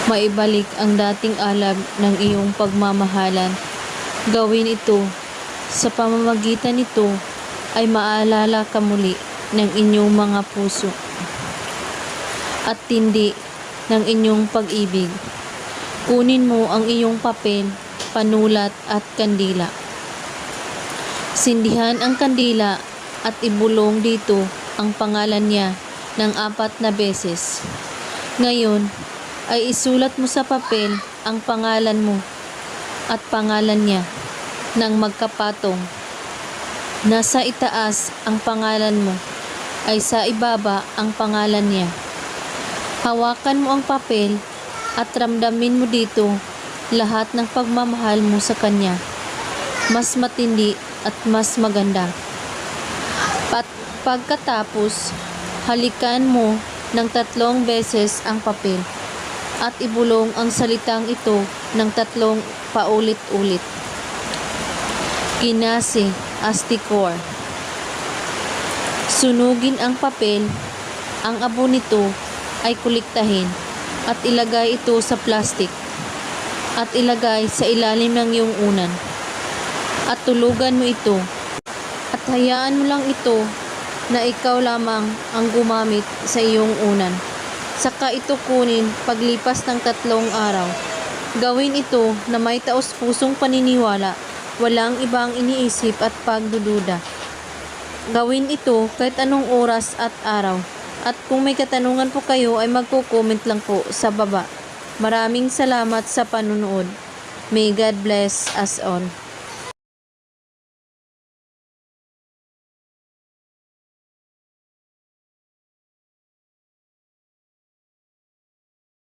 maibalik ang dating alab ng iyong pagmamahalan. Gawin ito. Sa pamamagitan nito ay maalala ka muli ng inyong mga puso at tindi ng inyong pag-ibig. Kunin mo ang iyong papel, panulat at kandila. Sindihan ang kandila at ibulong dito ang pangalan niya ng 4 na beses. Ngayon ay isulat mo sa papel ang pangalan mo at pangalan niya ng magkapatong. Nasa itaas ang pangalan mo ay sa ibaba ang pangalan niya. Hawakan mo ang papel at ramdamin mo dito lahat ng pagmamahal mo sa kanya. Mas matindi at mas maganda. Pagkatapos, halikan mo ng 3 beses ang papel at ibulong ang salitang ito ng 3 paulit-ulit. Kinase Asticor. Sunugin ang papel. Ang abo nito ay kuliktahin at ilagay ito sa plastik at ilagay sa ilalim ng iyong unan at tulugan mo ito at hayaan mo lang ito na ikaw lamang ang gumamit sa iyong unan. Saka ito kunin paglipas ng 3 araw. Gawin ito na may taos-pusong paniniwala, walang ibang iniisip at pagdududa. Gawin ito kahit anong oras at araw. At kung may katanungan po kayo ay magko-comment lang po sa baba. Maraming salamat sa panunood. May God bless us all.